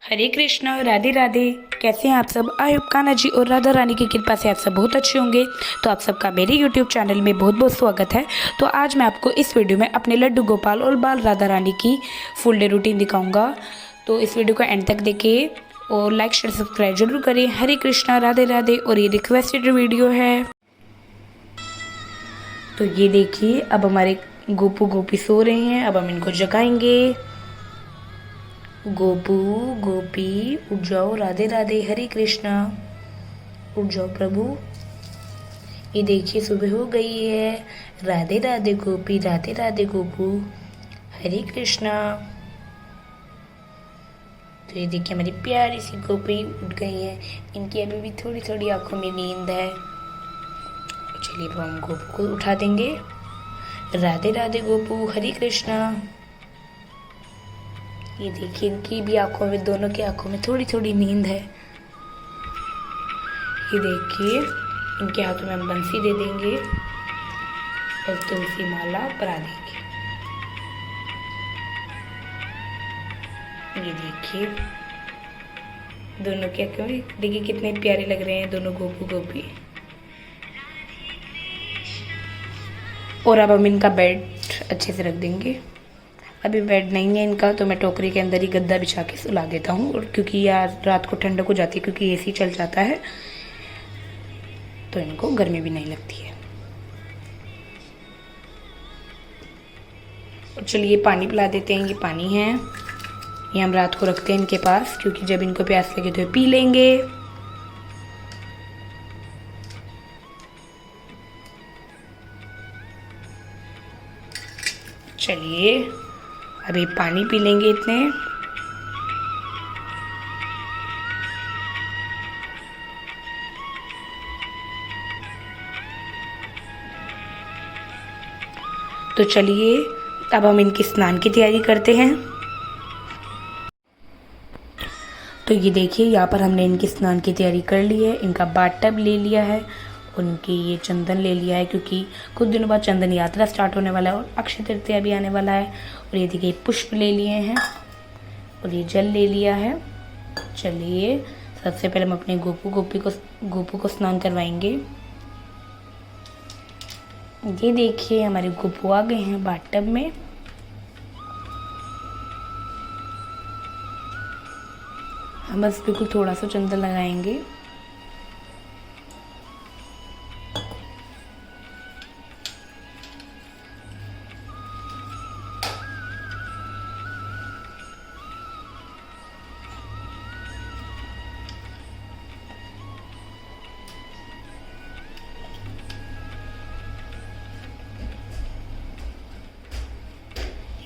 हरे कृष्णा, राधे राधे। कैसे हैं आप सब? आई होप कान्हा जी और राधा रानी की कृपा से आप सब बहुत अच्छे होंगे। तो आप सबका मेरे यूट्यूब चैनल में बहुत बहुत स्वागत है। तो आज मैं आपको इस वीडियो में अपने लड्डू गोपाल और बाल राधा रानी की फुल डे रूटीन दिखाऊंगा। तो इस वीडियो को एंड तक देखिए और लाइक शेयर सब्सक्राइब जरूर करें। हरे कृष्णा, राधे राधे। और ये रिक्वेस्टेड वीडियो है। तो ये देखिए, अब हमारे गोपू गोपी सो रहे हैं। अब हम इनको जगाएंगे। गोपू गोपी उठ जाओ, राधे राधे, हरे कृष्णा, उठ जाओ प्रभु। ये देखिए, सुबह हो गई है। राधे राधे गोपी, राधे राधे गोपू, हरे कृष्णा। तो ये देखिए, हमारी प्यारी सी गोपी उठ गई है। इनकी अभी भी थोड़ी थोड़ी आंखों में नींद है। चलिए, अब हम गोपू को उठा देंगे। राधे राधे गोपू, हरे कृष्णा। ये देखिए, इनकी भी आंखों में, दोनों की आंखों में थोड़ी थोड़ी नींद है। ये देखिए, इनके हाथों में हम बंसी दे देंगे और तुलसी माला परा देंगे। ये देखिए, दोनों की आंखों में देखिए कितने प्यारे लग रहे हैं दोनों गोपू गोपी। और अब हम इनका बेड अच्छे से रख देंगे। अभी बेड नहीं है इनका, तो मैं टोकरी के अंदर ही गद्दा बिछा के सुला देता हूँ। और क्योंकि यार रात को ठंडक हो जाती है, क्योंकि एसी चल जाता है, तो इनको गर्मी भी नहीं लगती है। और चलिए, पानी पिला देते हैं। ये पानी है, ये हम रात को रखते हैं इनके पास, क्योंकि जब इनको प्यास लगे तो ये पी लेंगे। चलिए, अभी पानी पी लेंगे इतने। तो चलिए, अब हम इनकी स्नान की तैयारी करते हैं। तो ये देखिए, यहाँ पर हमने इनकी स्नान की तैयारी कर ली है। इनका बाथ टब ले लिया है, उनकी ये चंदन ले लिया है, क्योंकि कुछ दिनों बाद चंदन यात्रा स्टार्ट होने वाला है और अक्षय तृतीया भी आने वाला है। और ये देखिए, पुष्प ले लिए हैं और ये जल ले लिया है। चलिए, सबसे पहले हम अपने गोपू को स्नान करवाएंगे। ये देखिए, हमारे गोपू आ गए हैं बाथ टब में। हम बस बिल्कुल थोड़ा सा चंदन लगाएंगे।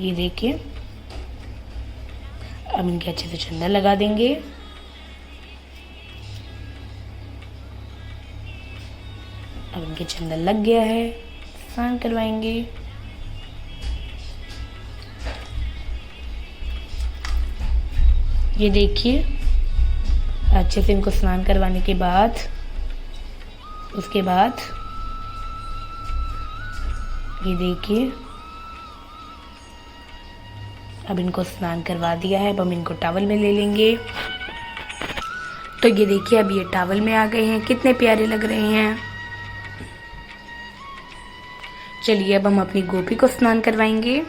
ये देखिए, अब इनके अच्छे से चंदन लगा देंगे। अब इनके चंदन लग गया है, स्नान करवाएंगे। ये देखिए, अच्छे से इनको स्नान करवाने के बाद, उसके बाद ये देखिए, अब इनको स्नान करवा दिया है। अब हम इनको टॉवल में ले लेंगे। तो ये देखिए, अब ये टॉवल में आ गए हैं, कितने प्यारे लग रहे हैं। चलिए, अब हम अपनी गोपी को स्नान करवाएंगे।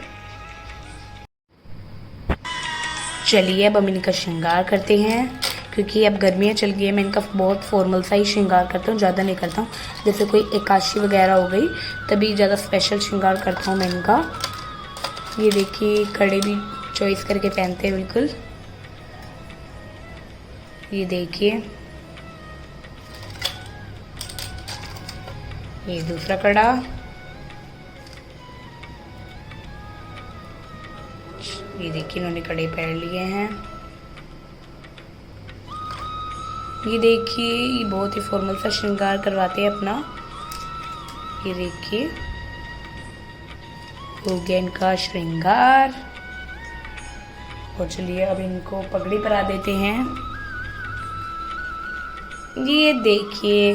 चलिए, अब हम इनका श्रृंगार करते हैं, क्योंकि अब गर्मियाँ चल गई है। मैं इनका बहुत फॉर्मल सा ही श्रृंगार करता हूँ, ज़्यादा नहीं करता हूँ। जैसे कोई एकादशी वगैरह हो गई, तभी ज़्यादा स्पेशल श्रृंगार करता हूँ मैं इनका। ये देखिए, कड़े भी चॉइस करके पहनते हैं बिल्कुल। ये देखिए, ये दूसरा कड़ा। ये देखिए, इन्होंने कड़े पहन लिए हैं। ये देखिए, ये बहुत ही फॉर्मल सा श्रृंगार करवाते हैं अपना। ये देखिए, हो गया इनका श्रृंगार। और चलिए, अब इनको पगड़ी परा देते हैं। ये देखिए,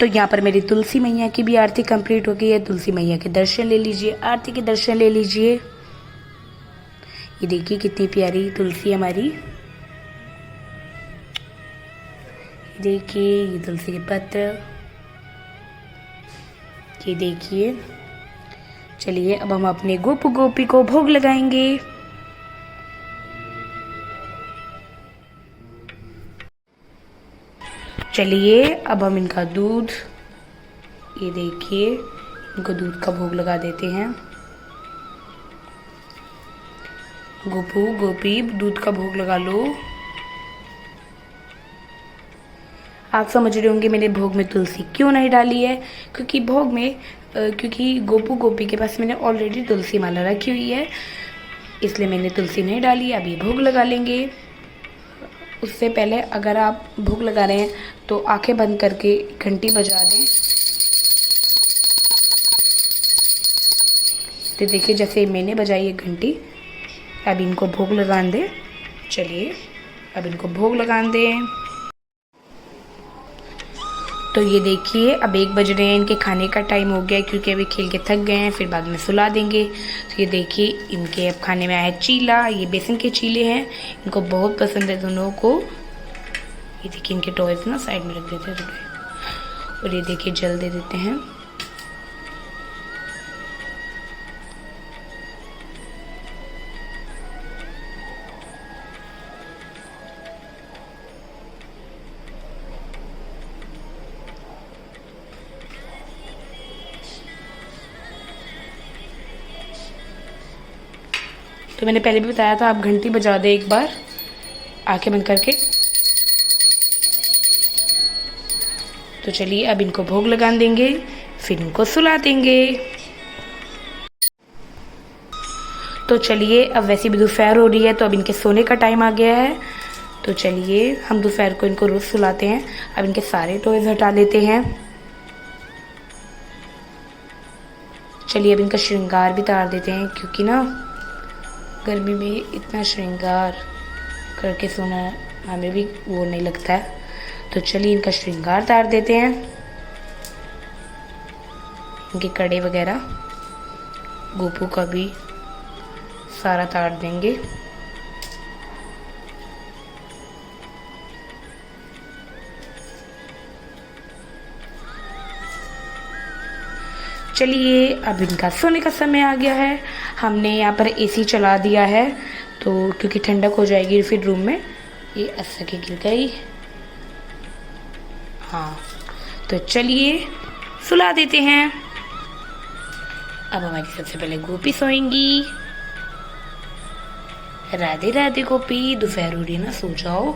तो यहाँ पर मेरी तुलसी मैया की भी आरती कंप्लीट हो गई है। तुलसी मैया के दर्शन ले लीजिए, आरती के दर्शन ले लीजिए। ये देखिए कितनी प्यारी तुलसी हमारी। देखिए ये तुलसी के पत्र, ये देखिए। चलिए अब हम अपने गोपू गोपी को भोग लगाएंगे। चलिए अब हम इनका दूध, ये देखिए इनको दूध का भोग लगा देते हैं। गोपू गोपी दूध का भोग लगा लो। आप समझ रहे होंगे मैंने भोग में तुलसी क्यों नहीं डाली है, क्योंकि भोग में क्योंकि गोपू गोपी के पास मैंने ऑलरेडी तुलसी माला रखी हुई है, इसलिए मैंने तुलसी नहीं डाली। अब ये भोग लगा लेंगे। उससे पहले अगर आप भोग लगा रहे हैं तो आंखें बंद करके घंटी बजा दें। तो देखिए जैसे मैंने बजाई है घंटी, अब इनको भोग लगा दें। चलिए अब इनको भोग लगा दें। तो ये देखिए अब 1 बज रहे हैं, इनके खाने का टाइम हो गया है, क्योंकि अभी खेल के थक गए हैं, फिर बाद में सुला देंगे। तो ये देखिए इनके अब खाने में आया है चीला। ये बेसन के चीले हैं, इनको बहुत पसंद है दोनों को। ये देखिए इनके टॉयज ना साइड में रख देते हैं थोड़े, और ये देखिए जल दे देते हैं। तो मैंने पहले भी बताया था आप घंटी बजा दें एक बार आंखें बंद करके। तो चलिए अब इनको भोग लगा देंगे, फिर इनको सुला देंगे। तो चलिए अब वैसे भी दोपहर हो रही है, तो अब इनके सोने का टाइम आ गया है। तो चलिए हम दोपहर को इनको रोज सुलाते हैं। अब इनके सारे टॉयज हटा लेते हैं। चलिए अब इनका श्रृंगार भी तार देते हैं, क्योंकि ना गर्मी में इतना श्रृंगार करके सोना हमें भी वो नहीं लगता है। तो चलिए इनका श्रृंगार तार देते हैं, इनके कड़े वगैरह। गोपू का भी सारा तार देंगे। चलिए अब इनका सोने का समय आ गया है। हमने यहाँ पर एसी चला दिया है, तो क्योंकि ठंडक हो जाएगी फिर रूम में। ये अस्सा के गिर गई। हाँ तो चलिए सुला देते हैं। अब हमारी सबसे पहले गोपी सोएंगी। राधे राधे गोपी, दोपहर हो रही है ना, सो जाओ।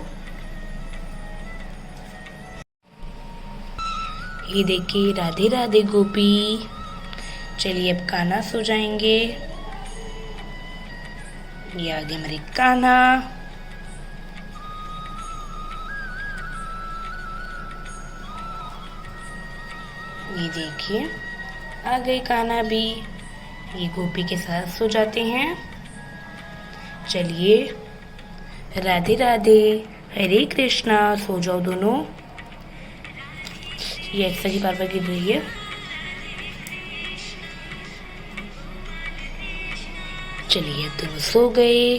ये देखिए राधे राधे गोपी। चलिए अब कान्हा सो जाएंगे। ये आ गए हमारे कान्हा। ये देखिए आ गए कान्हा भी। ये गोपी के साथ सो जाते हैं। चलिए राधे राधे, हरे कृष्णा, सो जाओ दोनों। ये ऐसा ही बार बार गिर रही है। चलिए दोनों सो गए,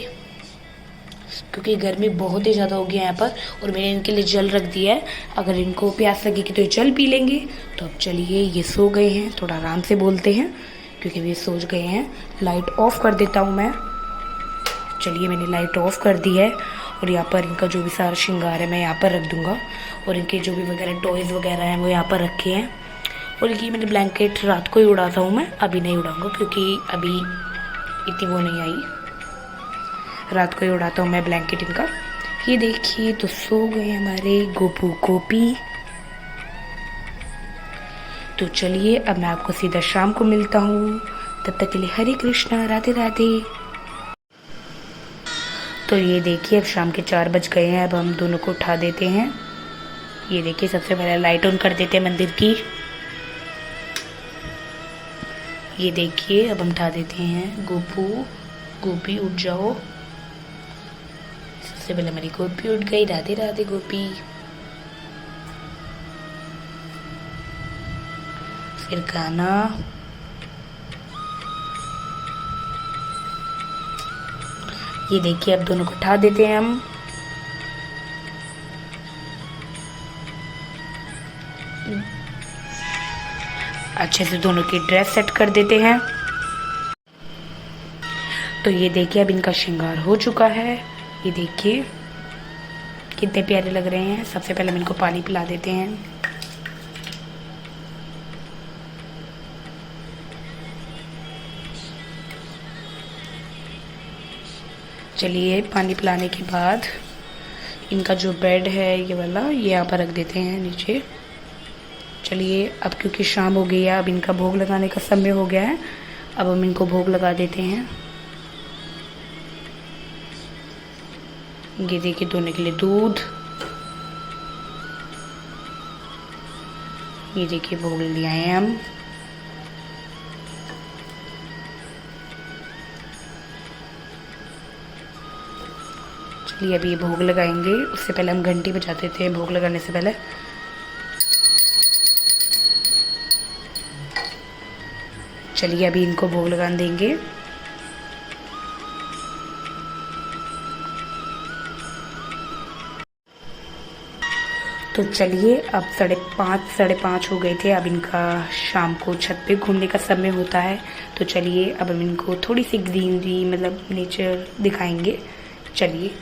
क्योंकि गर्मी बहुत ही ज़्यादा हो गई है यहाँ पर, और मैंने इनके लिए जल रख दिया है। अगर इनको प्यास लगेगी तो ये जल पी लेंगे। तो अब चलिए ये सो गए हैं, थोड़ा आराम से बोलते हैं क्योंकि वे सो गए हैं। लाइट ऑफ कर देता हूँ मैं। चलिए मैंने लाइट ऑफ कर दी है, और यहाँ पर इनका जो भी सारा श्रृंगार है मैं यहाँ पर रख दूँगा, और इनके जो भी वगैरह टॉयज़ वगैरह हैं वो यहाँ पर रखे हैं। और इनकी मैंने ब्लैंकेट रात को ही उड़ाता हूँ मैं, अभी नहीं उड़ाऊँगा क्योंकि अभी इतनी वो नहीं आई। रात को ही उड़ाता हूँ मैं ब्लैंकेट इनका। ये देखिए तो सो गए हमारे गोपू गोपी। तो चलिए अब मैं आपको सीधा शाम को मिलता हूँ। तब तक के लिए हरे कृष्णा, राधे राधे। तो ये देखिए अब शाम के 4 बज गए हैं। अब हम दोनों को उठा देते हैं। ये देखिए सबसे पहले लाइट ऑन कर देते हैं मंदिर की। ये देखिए अब हम उठा देते हैं गोपू गोपी, उठ जाओ। सबसे पहले हमारी गोपी उठ गई। राधे राधे गोपी। फिर गाना। ये देखिए अब दोनों को उठा देते हैं हम। अच्छे से दोनों की ड्रेस सेट कर देते हैं। तो ये देखिए अब इनका श्रृंगार हो चुका है। ये देखिए कितने प्यारे लग रहे हैं। सबसे पहले हम इनको पानी पिला देते हैं। चलिए पानी पिलाने के बाद इनका जो बेड है ये वाला, ये यहाँ पर रख देते हैं नीचे। चलिए अब क्योंकि शाम हो गई है, अब इनका भोग लगाने का समय हो गया है। अब हम इनको भोग लगा देते हैं। ये देखिए दोनों के लिए दूध। ये देखिए भोग ले आए हैं हम। चलिए अभी ये भोग लगाएंगे। उससे पहले हम घंटी बजाते थे भोग लगाने से पहले। चलिए अभी इनको भोग लगा देंगे। तो चलिए अब 5:30 हो गए थे। अब इनका शाम को छत पे घूमने का समय होता है। तो चलिए अब हम इनको थोड़ी सी ग्रीनरी मतलब नेचर दिखाएंगे। चलिए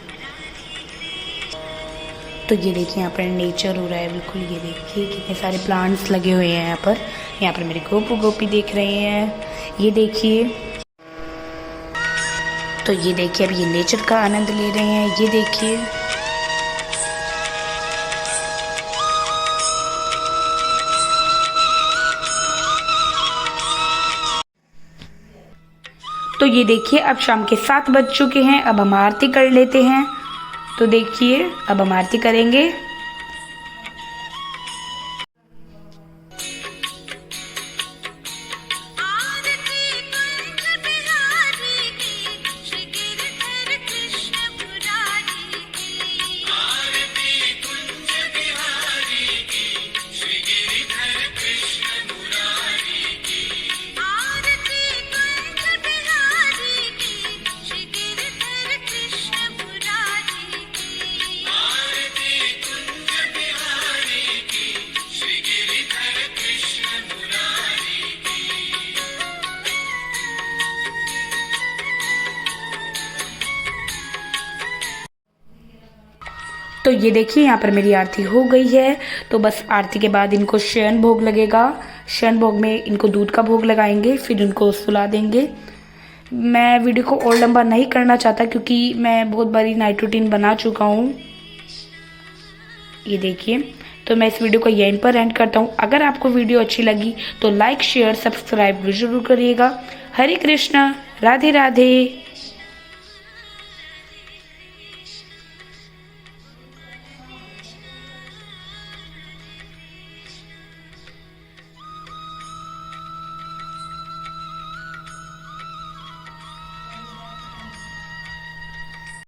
तो ये देखिए यहाँ पर नेचर हो रहा है बिल्कुल। ये देखिए कितने सारे प्लांट्स लगे हुए हैं यहाँ पर। यहाँ पर मेरे गोपू गोपी देख रहे हैं। ये देखिए, तो ये देखिए अब ये नेचर का आनंद ले रहे हैं। ये देखिए तो ये देखिए अब शाम के 7 बज चुके हैं। अब हम आरती कर लेते हैं। तो देखिए अब हम आरती करेंगे। तो ये देखिए यहाँ पर मेरी आरती हो गई है। तो बस आरती के बाद इनको शयन भोग लगेगा। शयन भोग में इनको दूध का भोग लगाएंगे, फिर इनको सुला देंगे। मैं वीडियो को और लंबा नहीं करना चाहता क्योंकि मैं बहुत बड़ी नाइट रूटीन बना चुका हूँ। ये देखिए तो मैं इस वीडियो को यहीं पर एंड करता हूँ। अगर आपको वीडियो अच्छी लगी तो लाइक शेयर सब्सक्राइब जरूर करिएगा। हरे कृष्णा, राधे राधे।